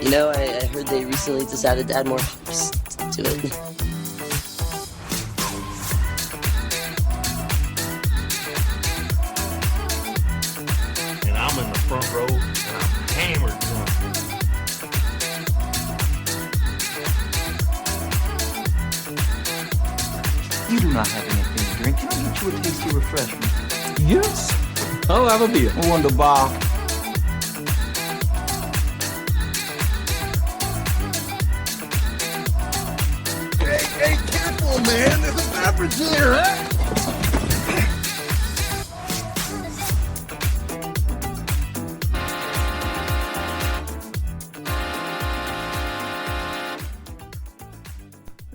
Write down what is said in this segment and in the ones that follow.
You know, I heard they recently decided to add more ships to it. And I'm in the front row, and I'm hammered drunk. You do not have anything to drink. Can I get you a tasty refreshment? Yes. I'll have a beer. Wunderbar. Hey, careful, man. There's a beverage here, huh?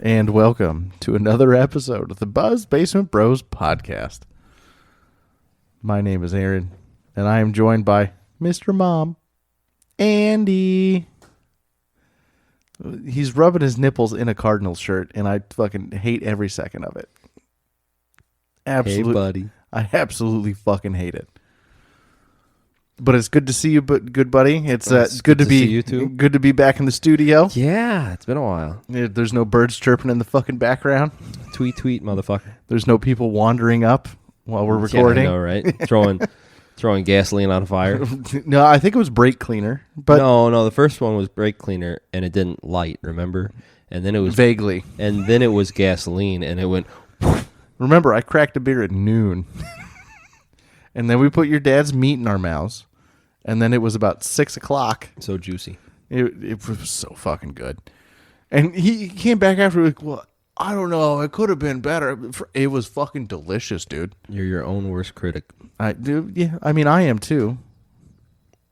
And welcome to another episode of the Buzz Basement Bros podcast. My name is Aaron, and I am joined by Mr. Mom, Andy. He's rubbing his nipples in a Cardinals shirt, and I fucking hate every second of it. Absolutely, Hey, buddy. I absolutely fucking hate it. But it's good to see you, good buddy. It's good to be see you too. good to be back in the studio. Yeah, it's been a while. There's no birds chirping in the fucking background. Tweet, motherfucker. There's no people wandering up while we're recording. Yeah, I know, right? throwing gasoline on fire. No, I think it was brake cleaner, but No, the first one was brake cleaner and it didn't light, remember? And then it was vaguely. and then it was gasoline and it went Remember, I cracked a beer at noon. And then we put your dad's meat in our mouths. And then it was about 6 o'clock. so juicy. It was so fucking good. And he came back after, like, well, I don't know. It could have been better. It was fucking delicious, dude. You're your own worst critic. I am too.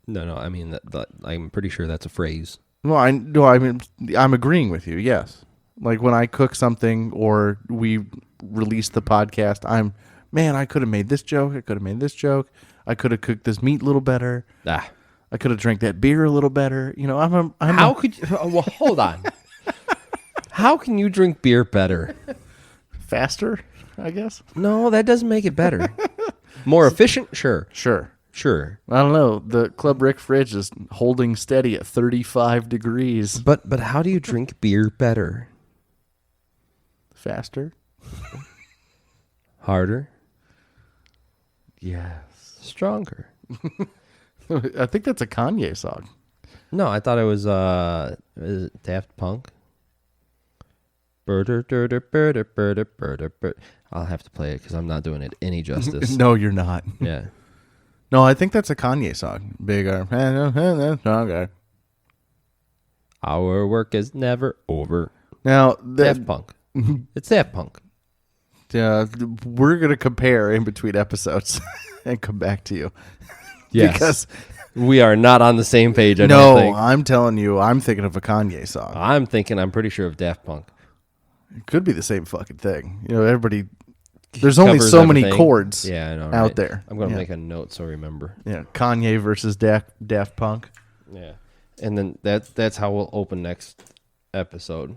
No, I mean that I'm pretty sure that's a phrase. Well, I'm agreeing with you. Yes, like when I cook something or we release the podcast, I could have made this joke. I could have made this joke. I could have cooked this meat a little better. I could have drank that beer a little better. You know, How could you? Well, hold on. How can you drink beer better? faster, I guess. No, that doesn't make it better. More efficient? Sure. Sure. I don't know. The Club Rick fridge is holding steady at 35 degrees. But how do you drink beer better? Faster. Harder? Yes. Stronger? I think that's a Kanye song. No, I thought it was is it Daft Punk? I'll have to play it because I'm not doing it any justice. No, you're not. Yeah. No, I think that's a Kanye song. Bigger. Stronger. Our work is never over. Now, Daft Punk. It's Daft Punk. We're going to compare in between episodes and come back to you. Yes. Because we are not on the same page, I don't think. I'm telling you, I'm thinking of a Kanye song. I'm pretty sure of Daft Punk. It could be the same fucking thing. You know, everybody, there's only so many chords out there. I'm going to make a note so I remember. Yeah, Kanye versus Daft Punk. Yeah. And then that's how we'll open next episode.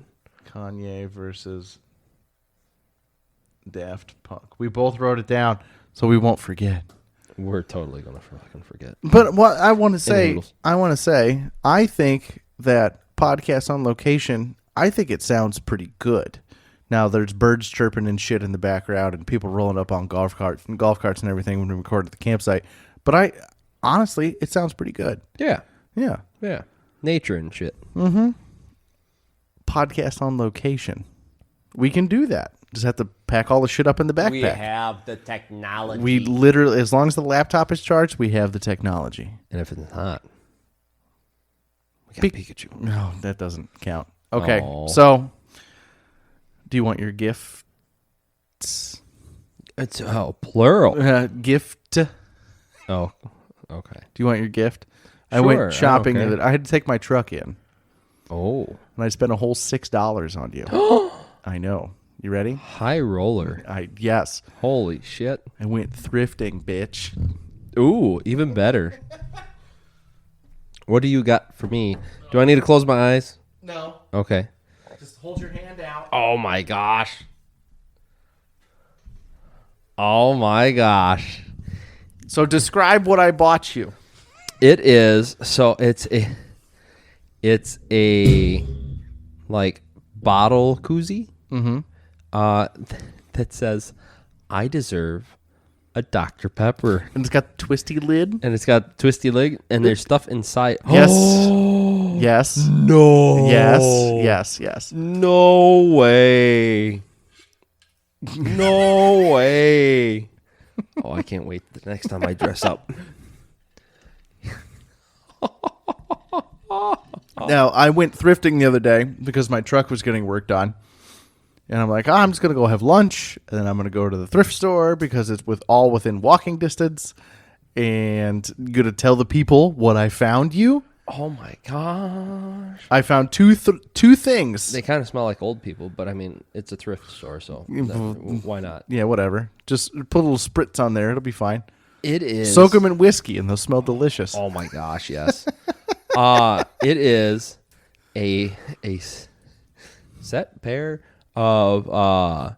Kanye versus Daft Punk. We both wrote it down so we won't forget. We're totally going to fucking forget. But what I want to say, I think that podcast on location, I think it sounds pretty good. Now, there's birds chirping and shit in the background and people rolling up on golf carts and everything when we record at the campsite. But honestly, it sounds pretty good. Yeah. Yeah. Yeah. Nature and shit. Mm-hmm. Podcast on location. We can do that. Just have to pack all the shit up in the backpack. We have the technology. We literally, as long as the laptop is charged, we have the technology. And if it's not, we got Pikachu. No, that doesn't count. Okay, Aww. So do you want your gift? It's plural. Gift. Oh, okay. Do you want your gift? I Sure, went shopping. I don't care. I had to take my truck in. Oh. And I spent a whole $6 on you. I know. You ready? High roller. Yes. Holy shit. I went thrifting, bitch. Ooh, even better. What do you got for me? Do I need to close my eyes? No. Okay. Just hold your hand out. Oh my gosh. Oh my gosh. So describe what I bought you. It is, so it's a It's a like bottle koozie that says, "I deserve a Dr. Pepper," And it's got the twisty lid. and it's got twisty leg, and there's stuff inside. Yes. Yes. No. Yes. No way. No way. Oh, I can't wait the next time I dress up. Now, I went thrifting the other day because my truck was getting worked on. And I'm like, I'm just going to go have lunch. And then I'm going to go to the thrift store because it's all within walking distance. And I'm going to tell the people what I found you. Oh my gosh. I found two things. They kind of smell like old people, but I mean, it's a thrift store, so why not? Yeah, whatever. Just put a little spritz on there. It'll be fine. It is. Soak them in whiskey and they'll smell delicious. Oh my gosh, yes. It is a set pair of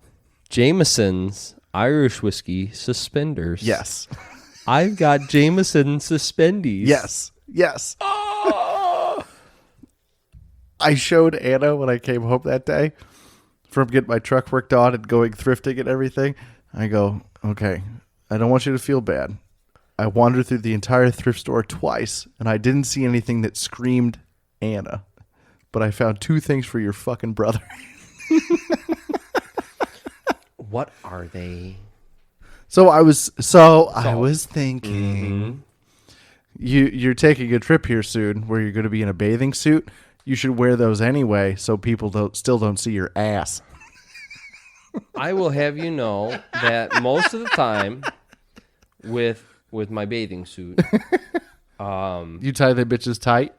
Jameson's Irish whiskey suspenders. Yes. I've got Jameson suspendies. Yes. I showed Anna when I came home that day from getting my truck worked on and going thrifting and everything. I go, okay, I don't want you to feel bad. I wandered through the entire thrift store twice, and I didn't see anything that screamed Anna. But I found two things for your fucking brother. What are they? So I was thinking, you're taking a trip here soon where you're going to be in a bathing suit. You should wear those anyway, so people still don't see your ass. I will have you know that most of the time, with my bathing suit, You tie the bitches tight.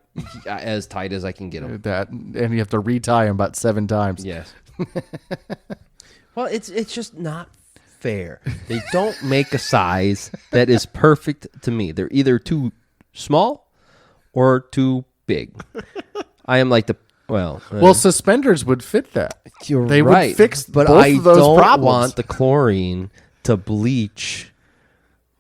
as tight as I can get them. That, and you have to retie them about 7 times. Yes. Well, it's just not fair. They don't make a size that is perfect to me. They're either too small or too big. I am like well, suspenders would fit that. You're They right, would fix but both I of those don't problems. want the chlorine to bleach.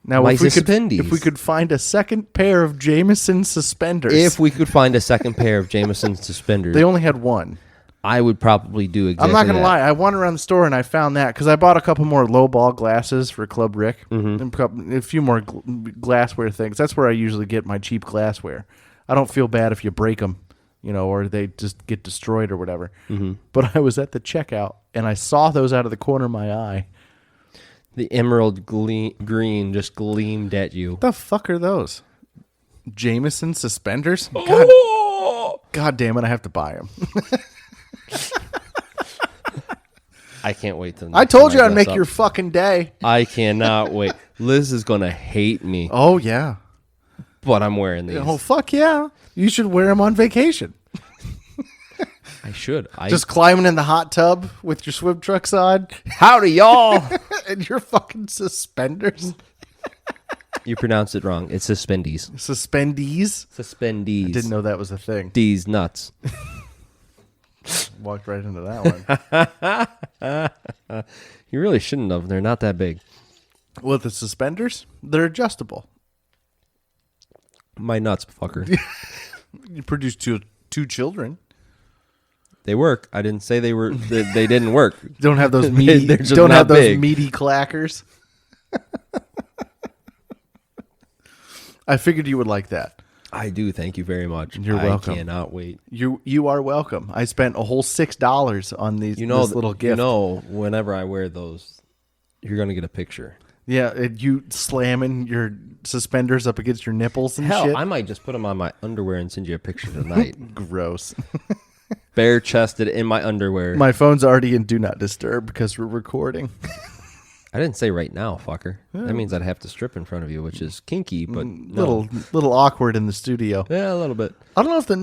Now, My if we suspendies. could find a second pair of Jameson suspenders, If we could find a second pair of Jameson suspenders, they only had one. I would probably do exactly I'm not gonna that. lie. I wandered around the store and I found that because I bought a couple more low ball glasses for Club Rick, and a few more glassware things. That's where I usually get my cheap glassware. I don't feel bad if you break them, or they just get destroyed or whatever. But I was at the checkout and I saw those out of the corner of my eye. The emerald green just gleamed at you. What the fuck are those? Jameson suspenders? God damn it! I have to buy them. I can't wait to. I told you I'd make your fucking day. I cannot wait. Liz is gonna hate me, Oh yeah. but I'm wearing these. Oh fuck yeah! You should wear them on vacation. I should. Just climbing in the hot tub with your swim trunks on howdy, y'all. and your fucking suspenders. You pronounced it wrong. It's suspendies. Suspendees. Suspendies. Didn't know that was a thing. These nuts. Walked right into that one. You really shouldn't have. They're not that big. Well, the suspenders, they're adjustable. My nuts, fucker. You produce two children. They work. I didn't say they were. They didn't work. Don't have those meaty. They're just don't not have those big. meaty clackers. I figured you would like that. I do. Thank you very much. You're welcome. I cannot wait. You are welcome. I spent a whole $6 on these. This little gift. Whenever I wear those, you're gonna get a picture. Yeah, you slamming your suspenders up against your nipples and Hell, shit. I might just put them on my underwear and send you a picture tonight. Gross. Bare chested in my underwear. My phone's already in Do Not Disturb because we're recording. I didn't say right now, fucker. That means I'd have to strip in front of you, which is kinky, but no. Little awkward in the studio. Yeah, a little bit. I don't know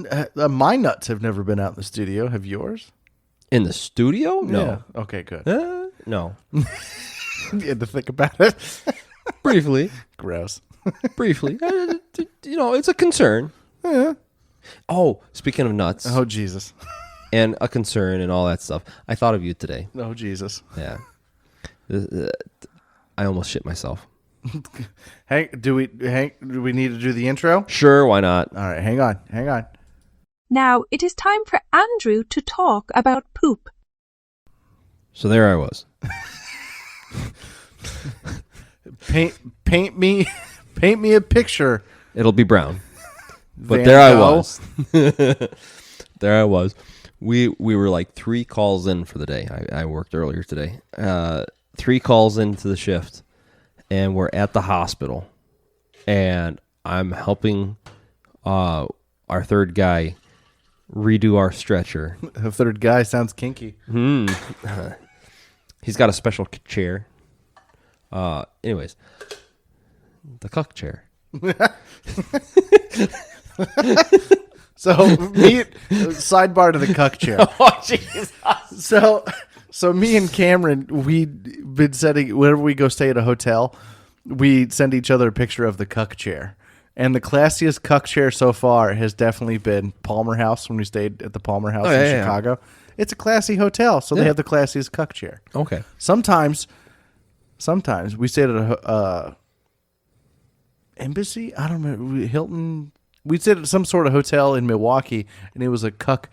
if my nuts have never been out in the studio. Have yours? In the studio? No. Yeah. Okay, good. No. You had to think about it. Briefly. Gross. Briefly. It's a concern. Yeah. Oh, speaking of nuts Oh, Jesus. and a concern and all that stuff, I thought of you today. Oh, Jesus. Yeah. I almost shit myself. Do we need to do the intro? Sure, why not? All right, hang on. Now it is time for Andrew to talk about poop. So there I was. Paint me a picture. It'll be brown. But Van there I Gogh. was. There I was. We were like 3 calls in for the day. I worked earlier today. 3 calls into the shift, and we're at the hospital, and I'm helping our third guy redo our stretcher. A third guy sounds kinky. He's got a special chair. Anyways, the Cuck chair. So sidebar to the Cuck chair. Oh, Jesus. So me and Cameron, we'd been sending, whenever we go stay at a hotel, we send each other a picture of the Cuck chair. And the classiest Cuck chair so far has definitely been Palmer House, when we stayed at the Palmer House in Chicago. It's a classy hotel, so they have the classiest Cuck chair. Okay. Sometimes we stayed at a Embassy. I don't know, Hilton. We stayed at some sort of hotel in Milwaukee, and it was a Cuck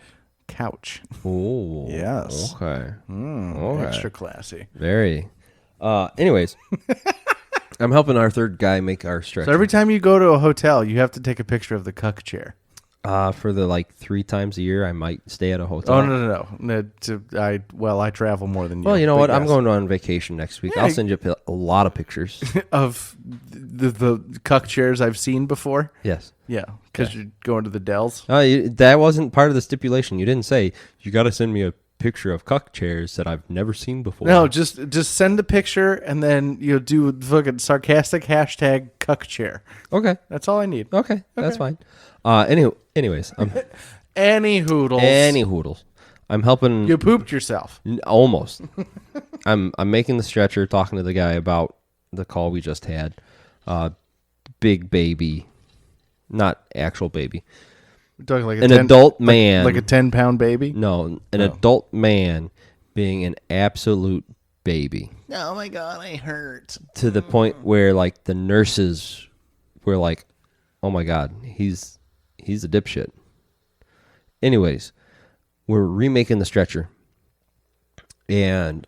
couch. Oh. Yes. Okay. All right. Extra classy. Very. Anyways, I'm helping our third guy make our stretcher. So every time you go to a hotel, you have to take a picture of the Cuck chair. For the 3 times a year, I might stay at a hotel. Oh no! I travel more than you. Well, you know but what? yes. I'm going on vacation next week. Yeah, I'll send you a lot of pictures. of the Cuck chairs I've seen before. Yes. Yeah, because you're going to the Dells. That wasn't part of the stipulation. You didn't say you got to send me a picture of Cuck chairs that I've never seen before. No, just send the picture and then do fucking sarcastic hashtag Cuck chair. Okay. That's all I need. Okay. That's fine. Anyways, Any hoodles. any hoodles. I'm helping. You pooped yourself. Almost. I'm making the stretcher, talking to the guy about the call we just had. Big baby, not actual baby. We're talking like An adult man. like a 10-pound baby. No, an adult man being an absolute baby. Oh my god, I hurt. To the point where the nurses were like, "Oh my god, he's a dipshit." Anyways, we're remaking the stretcher, and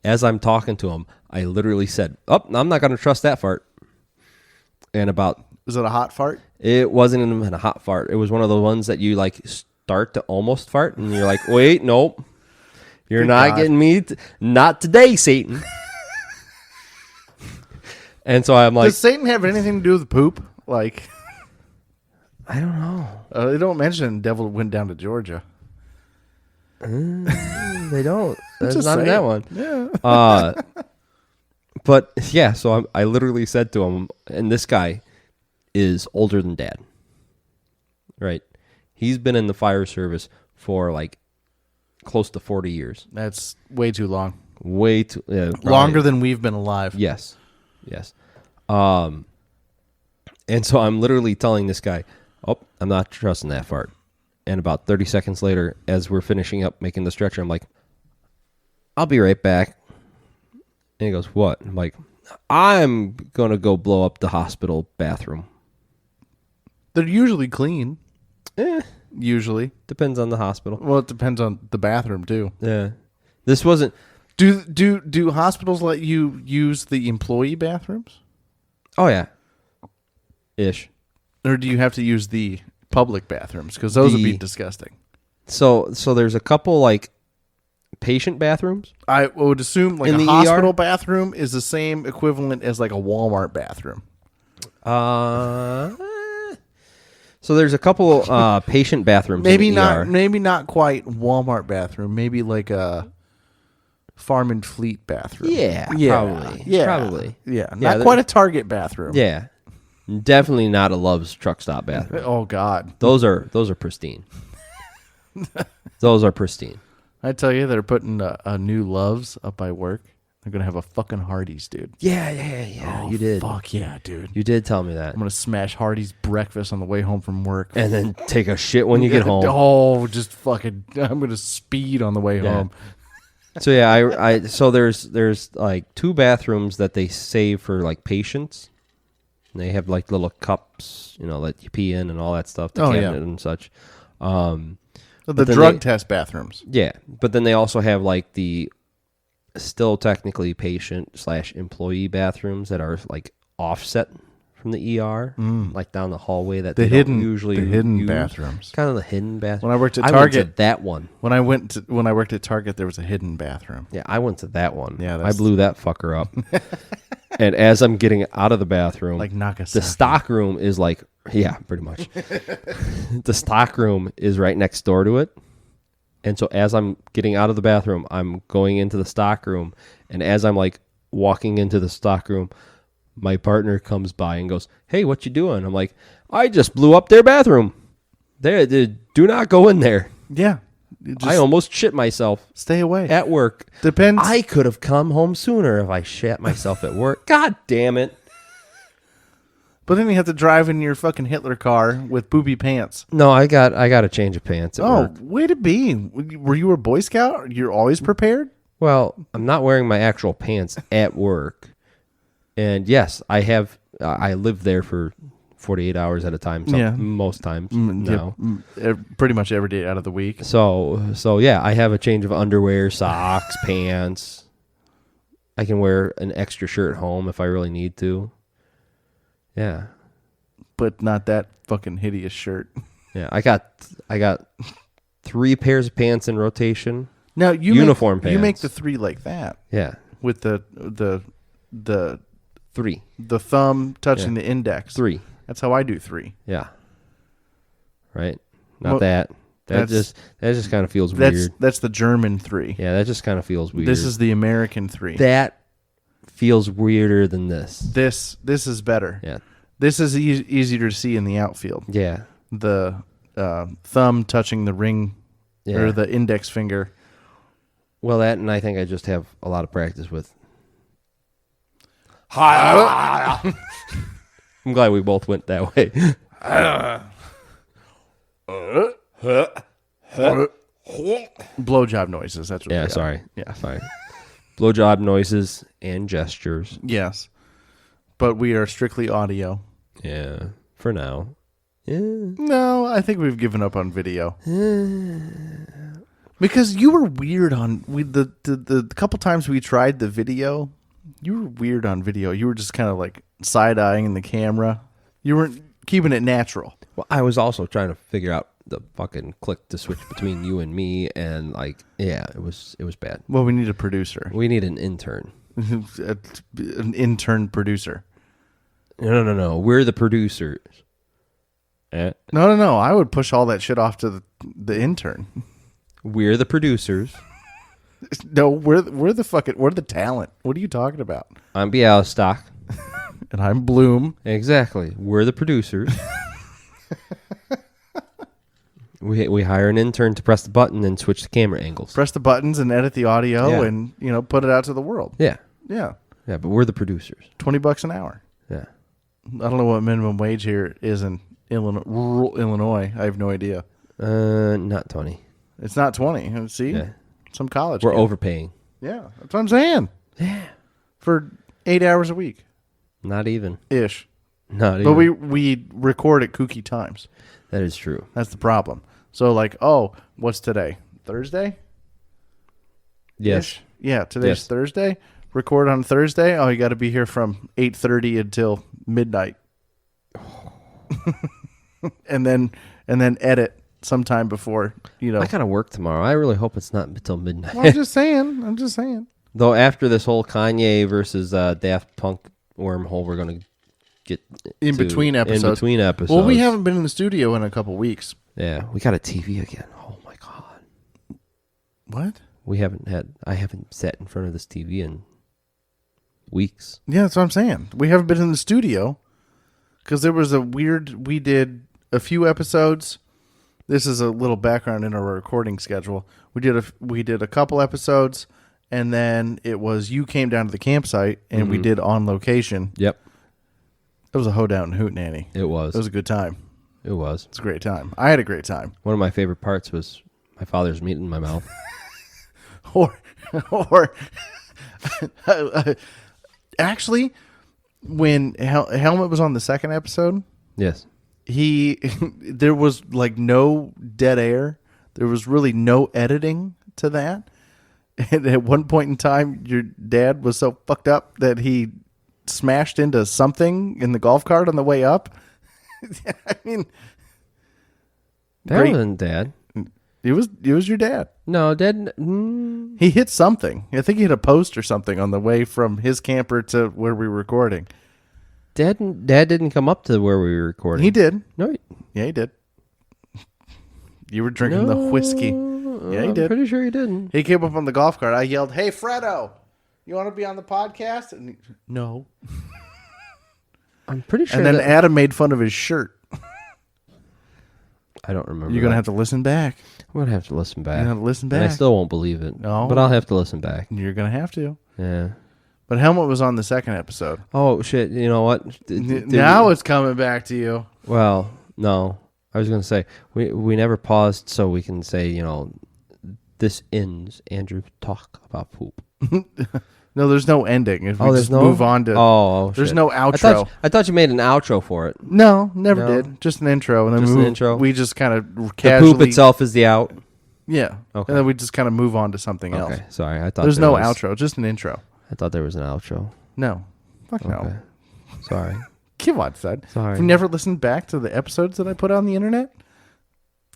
as I'm talking to him, I literally said, "Oh, I'm not going to trust that fart." And Was it a hot fart? it wasn't even a hot fart. It was one of the ones that you start to almost fart, and you're like, "Wait, nope, you're Good not God. getting me. Not today, Satan." And so I'm like, Does Satan have anything to do with poop? I don't know. They don't mention Devil went down to Georgia. They don't. That's Just not in that saying. one. Yeah. But yeah, so I literally said to him, and this guy is older than Dad, right? He's been in the fire service for close to 40 years. That's way too long. Way too Longer than we've been alive. Yes. And so I'm literally telling this guy, "Oh, I'm not trusting that fart." And about 30 seconds later, as we're finishing up making the stretcher, I'm like, "I'll be right back." And he goes, "What?" I'm like, "I'm going to go blow up the hospital bathroom." They're usually clean. Usually. Depends on the hospital. Well, it depends on the bathroom too. Yeah. This wasn't... Do hospitals let you use the employee bathrooms? Oh, yeah. Ish. Or do you have to use the public bathrooms? Because those would be disgusting. So there's a couple, patient bathrooms. I would assume In a the hospital ER? bathroom is the same equivalent as a Walmart bathroom. So there's a couple patient bathrooms. Maybe in the ER. maybe not quite Walmart bathroom. Maybe like a Farm and Fleet bathroom. Yeah, probably. Yeah, Probably. Yeah, not quite a Target bathroom. Yeah, definitely not a Love's truck stop bathroom. Oh God, Those are pristine. Those are pristine. I tell you, they're putting a new Love's up by work. They're gonna have a fucking Hardee's, dude. Yeah. You did. Fuck yeah, dude. You did tell me that. I'm gonna smash Hardee's breakfast on the way home from work. And then take a shit when you get home. Oh, just fucking! I'm gonna speed on the way home. So yeah, so there's 2 bathrooms that they save for patients, And they have like little cups, that you pee in and all that stuff, the Oh, yeah. cabinet and such. The then drug test bathrooms. Yeah, but then they also have like the still technically patient/employee bathrooms that are like offset from the ER, like down the hallway that The they hidden, don't usually the hidden use. bathrooms. Kind of the hidden bathroom. When I worked at I went to Target, that one. When I worked at Target, there was a hidden bathroom. Yeah, I went to that one. Yeah, I that's- blew that fucker up. And as I'm getting out of the bathroom, Like Nagasaki. the stock room is like, yeah, pretty much. The stock room is right next door to it. And so as I'm getting out of the bathroom, I'm going into the stock room. And as I'm like walking into the stock room, my partner comes by and goes, "Hey, what you doing?" I'm like, "I just blew up their bathroom. Do not go in there." Yeah. You just I almost shit myself stay away. at work. Depends. I could have come home sooner if I shat myself at work. God damn it. But then you have to drive in your fucking Hitler car with booby pants. No, I got a change of pants at work. Way to be. Were you a Boy Scout? You're always prepared? Well, I'm not wearing my actual pants at work. And yes, I live there for 48 hours at a time. Yeah. Most times now. Pretty much every day out of the week. So yeah, I have a change of underwear, socks, pants. I can wear an extra shirt home if I really need to. Yeah. But not that fucking hideous shirt. Yeah, I got 3 pairs of pants in rotation. Now you Uniform You make pants. the 3 like that Yeah, with the 3. the thumb touching the index. 3. That's how I do 3. Yeah. Right? Not Well, that. That that's- just kind of feels weird. That's the German 3. Yeah, that just kind of feels weird. This is the American 3. That feels weirder than this. This is better. Yeah. This is easier to see in the outfield. Yeah. The thumb touching the ring Yeah. or the index finger. Well, that, and I think I just have a lot of practice with. I'm glad we both went that way. Blowjob noises. That's what Yeah, they are. sorry. Yeah. Sorry. Blowjob noises and gestures. Yes. But we are strictly audio. Yeah. For now. Yeah. No, I think we've given up on video. Because you were weird on the couple times we tried the video. You were weird on video. You were just kind of like side-eyeing the camera. You weren't keeping it natural. Well, I was also trying to figure out the fucking click to switch between you and me, and like, yeah, it was bad. Well, we need a producer. We need an intern. An intern producer. No. We're the producers. No. I would push all that shit off to the intern. We're the producers. No, we're the talent. What are you talking about? I'm Bialystok. And I'm Bloom. Exactly. We're the producers. We hire an intern to press the button and switch the camera angles. Press the buttons and edit the audio Yeah. and put it out to the world. Yeah. Yeah. Yeah, but we're the producers. $20 an hour. Yeah. I don't know what minimum wage here is in Illinois, rural Illinois. I have no idea. Not 20. It's not 20. See? Yeah. Some college. We're kid. overpaying. Yeah. That's what I'm saying. Yeah. For 8 hours a week. Not even. Ish. Not But even. we record at kooky times. That is true. That's the problem. So like, oh, what's today? Thursday? Yes. Ish? Yeah, today's Yes. Thursday. Record on Thursday. Oh, you got to be here from 8:30 until midnight. and then edit sometime before, I gotta work tomorrow. I really hope it's not until midnight. Well, I'm just saying. Though after this whole Kanye versus Daft Punk wormhole, we're gonna get In to- between episodes. In between episodes. Well, we haven't been in the studio in a couple weeks. Yeah, we got a TV again. Oh my god. What? I haven't sat in front of this TV in weeks. Yeah, that's what I'm saying. We haven't been in the studio because there was we did a few episodes. This is a little background in our recording schedule. We did a couple episodes, and then it was you came down to the campsite, and we did on location. Yep. It was a hoedown in Hootenanny. It was. It was a good time. It was. It's a great time. I had a great time. One of my favorite parts was my father's meat in my mouth. Or actually, when Helmet was on the second episode, Yes. there was like no dead air. There was really no editing to that. And at one point in time, your dad was so fucked up that he smashed into something in the golf cart on the way up. I mean, That great. wasn't Dad. It was your dad. No, Dad. He hit something. I think he hit a post or something on the way from his camper to where we were recording. Dad didn't come up to where we were recording. He did. No. Yeah, he did. You were drinking the whiskey. Yeah, he I'm did. pretty sure he didn't. He came up on the golf cart. I yelled, "Hey, Fredo, you want to be on the podcast?" And no. I'm pretty sure. And then that, Adam made fun of his shirt. I don't remember. You're gonna that. have to listen back. I'm gonna have to listen back. You're gonna have to listen And I back. still won't believe it. No. But I'll have to listen back. You're gonna have to. Yeah. But Helmut was on the second episode. Oh shit! You know what? Now it's coming back to you. Well, no. I was gonna say we never paused so we can say this ends. Andrew talk about poop. No, there's no ending. If we there's just no move on to. There's shit. no outro. I thought you made an outro for it. No, never No? did. Just an intro, and then Just we an intro? We just kind of The casually. poop itself is the out. Yeah. Okay. And then we just kind of move on to something else. Okay, sorry. I thought There's there no was- outro. Just an intro. I thought there was an outro. No. Fuck no. Okay. Sorry. Come on, son. Sorry. Have you never listened back to the episodes that I put on the internet?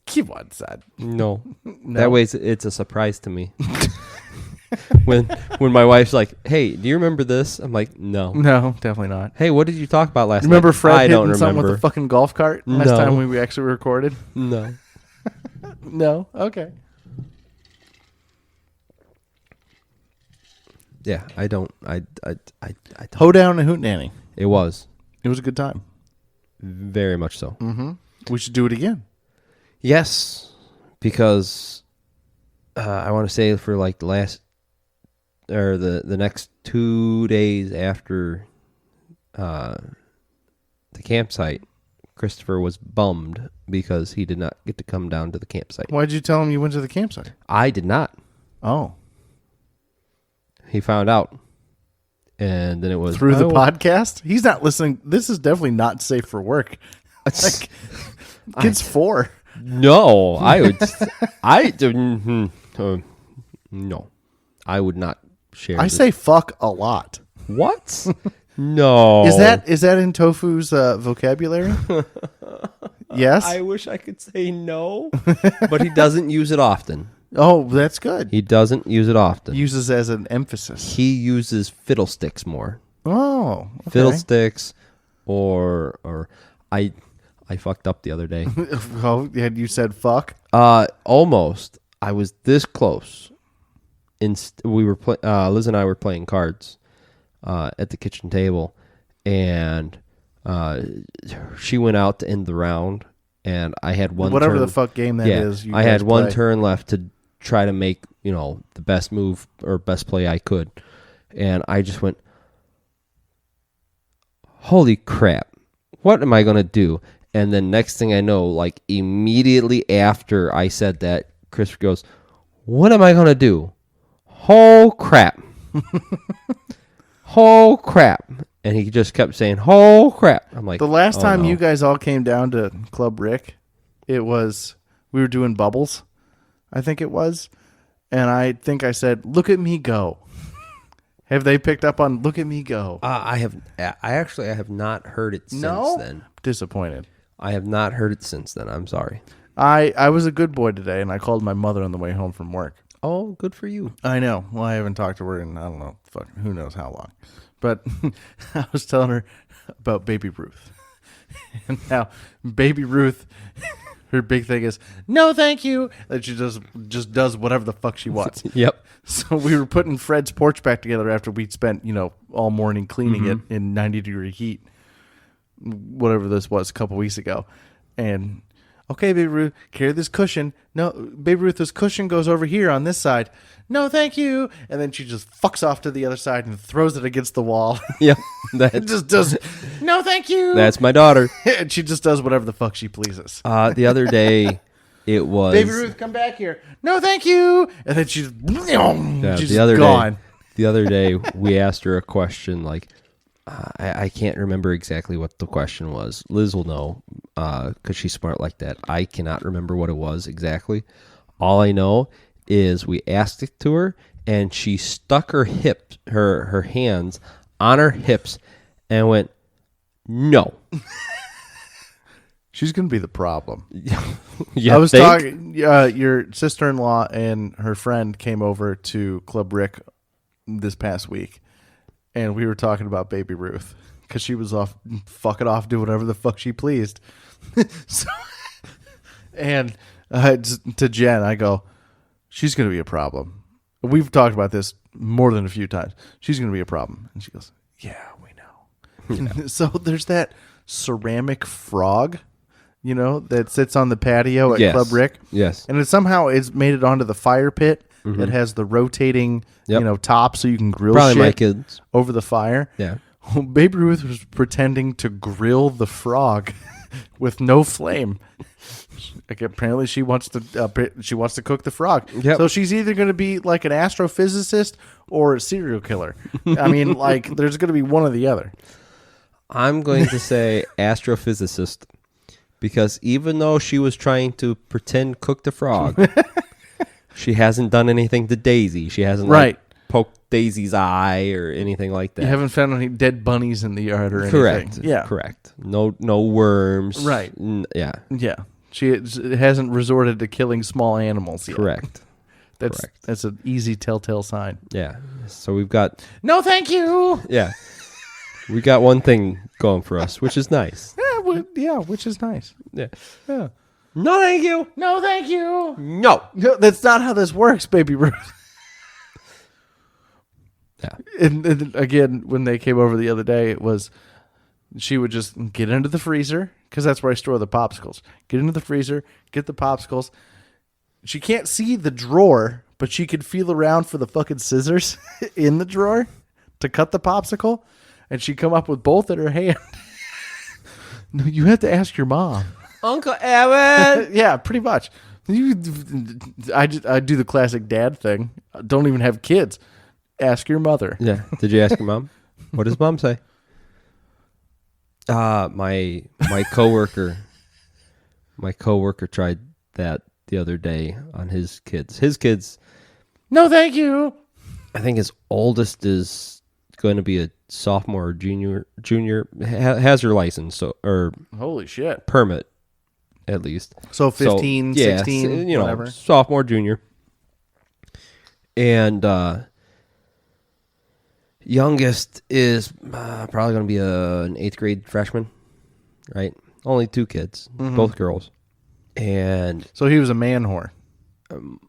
Come on, son. No. No. That way it's a surprise to me. when my wife's like, "Hey, do you remember this?" I'm like, "No." No, definitely not. Hey, what did you talk about last Remember night? Fred I don't hitting something with remember. a fucking golf cart last No. time we actually recorded? No. No? Okay. Yeah, I don't. I don't. Hoedown and Hootenanny. It was It was a good time. very much so. We should do it again. Yes, because I want to say for like the last or the next 2 days after the campsite, Christopher was bummed because he did not get to come down to the campsite. Why'd you tell him you went to the campsite? I did not. Oh. He found out, and then it was Through the "Oh, podcast? He's not listening. This is definitely not safe for work. Like, kid's 4. No, I would. No, I would not share. I this. say fuck a lot. What? No. Is that in Tofu's vocabulary? Yes. I wish I could say no, but he doesn't use it often. Oh, that's good. He doesn't use it often. Uses as an emphasis. He uses fiddlesticks more. Oh, okay. Fiddlesticks, or I fucked up the other day. Oh, had you said fuck? Almost. I was this close. We were Liz and I were playing cards at the kitchen table, and she went out to end the round, and I had one. Whatever turn, the fuck game that is. I had one play. turn left to try to make the best move or best play I could, and I just went, "Holy crap! What am I gonna do?" And then next thing I know, like immediately after I said that, Chris goes, "What am I gonna do? Oh crap! Oh crap!" And he just kept saying, "Oh crap!" I'm like, The last "Oh, time no." you guys all came down to Club Rick, we were doing bubbles, I think it was, and I think I said, "Look at me go." Have they picked up on "Look at me go"? I have not heard it since No? then. Disappointed. I have not heard it since then. I'm sorry. I was a good boy today, and I called my mother on the way home from work. Oh, good for you. I know. Well, I haven't talked to her in, I don't know, who knows how long. But I was telling her about Baby Ruth. And now, Baby Ruth, her big thing is, no, thank you. And she just does whatever the fuck she wants. Yep. So we were putting Fred's porch back together after we'd spent, all morning cleaning it in 90-degree heat. Whatever this was a couple weeks ago. And, okay, Baby Ruth, carry this cushion. No, Baby Ruth, this cushion goes over here on this side. No, thank you. And then she just fucks off to the other side and throws it against the wall. Yep. It just does, no, thank you. That's my daughter. And she just does whatever the fuck she pleases. The other day, it was Baby Ruth, come back here. No, thank you. And then she's the she's other gone. day. The other day, we asked her a question like, I can't remember exactly what the question was. Liz will know because she's smart like that. I cannot remember what it was exactly. All I know is we asked it to her, and she stuck her hands on her hips and went, no. She's going to be the problem. Yeah, I was talking, your sister-in-law and her friend came over to Club Rick this past week, and we were talking about baby Ruth because she was off, fucking off, do whatever the fuck she pleased. And to Jen, I go, she's going to be a problem. We've talked about this more than a few times. She's going to be a problem. And she goes, yeah, we know. Yeah. So there's that ceramic frog, that sits on the patio at Club Rick. Yes. And it's made it onto the fire pit that has the rotating, top so you can grill Probably shit my kids. over the fire. Yeah. Baby Ruth was pretending to grill the frog with no flame. Like apparently she wants to cook the frog. Yep. So she's either going to be like an astrophysicist or a serial killer. I mean, like there's going to be one or the other. I'm going to say astrophysicist because even though she was trying to pretend cook the frog, she hasn't done anything to Daisy. She hasn't poked Daisy's eye or anything like that. You haven't found any dead bunnies in the yard or Correct. anything. Yeah. Correct. No worms. Right. Yeah. Yeah. She hasn't resorted to killing small animals yet. Correct. That's an easy telltale sign. Yeah. So we've got... No, thank you. Yeah. We got one thing going for us, which is nice. Yeah, which is nice. Yeah. Yeah. No, thank you. No, thank you. No. That's not how this works, baby Ruth. Yeah. And again, when they came over the other day, it was she would just get into the freezer because that's where I store the popsicles. Get into the freezer, get the popsicles. She can't see the drawer, but she could feel around for the fucking scissors in the drawer to cut the popsicle, and she'd come up with both in her hand. No, you have to ask your mom. Uncle Evan. Yeah, pretty much. I do the classic dad thing. Don't even have kids. Ask your mother. Yeah. Did you ask your mom? What does mom say? My coworker tried that the other day on his kids. His kids. No, thank you. I think his oldest is going to be a sophomore or junior has her license or Holy shit. permit at least. So 15, 16, whatever. Sophomore, junior. And youngest is probably going to be an 8th grade freshman, right? Only 2 kids, both girls. And so he was a man whore.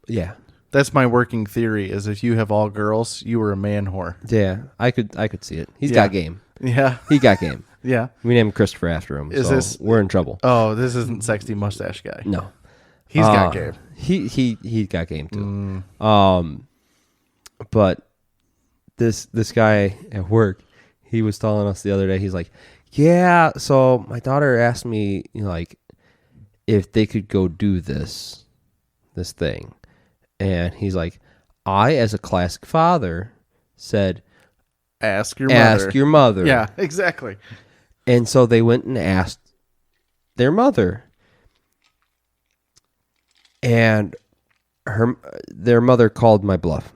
yeah. That's my working theory is if you have all girls, you were a man whore. Yeah, I could see it. He's got game. Yeah. He got game. Yeah. We named Christopher after him, so we're in trouble. Oh, this isn't sexy mustache guy. No. He's got game. He got game too. But this guy at work, he was telling us the other day, he's like, yeah, so my daughter asked me, if they could go do this thing. And he's like, I, as a classic father, said, Ask your mother. Yeah, exactly. And so they went and asked their mother. And their mother called my bluff.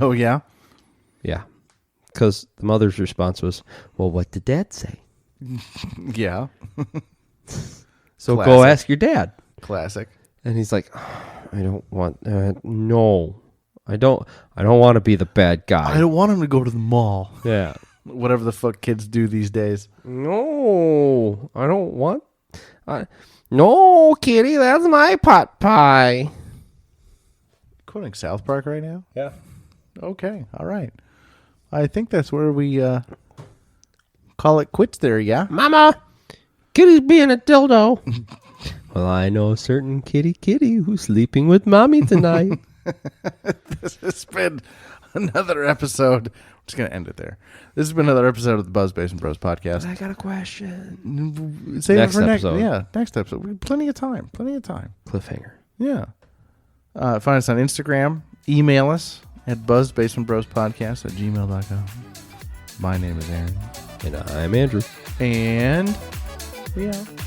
Oh, yeah? Yeah. Because the mother's response was, well, what did dad say? Yeah. So Classic. go ask your dad. Classic. And he's like, I don't want, no, I don't want to be the bad guy. I don't want him to go to the mall. Yeah. Whatever the fuck kids do these days. No, I don't want, no, kitty, that's my pot pie. Quoting South Park right now? Yeah. Okay. All right. I think that's where we call it quits there, yeah? Mama, kitty's being a dildo. Well, I know a certain kitty who's sleeping with mommy tonight. This has been another episode. I'm just going to end it there. This has been another episode of the Buzz Basement Bros podcast. I got a question. Save Next it for episode. Next episode. We have plenty of time. Cliffhanger. Yeah. Find us on Instagram. Email us at buzzbasementbrospodcast@gmail.com. My name is Aaron. And I'm Andrew. And we out.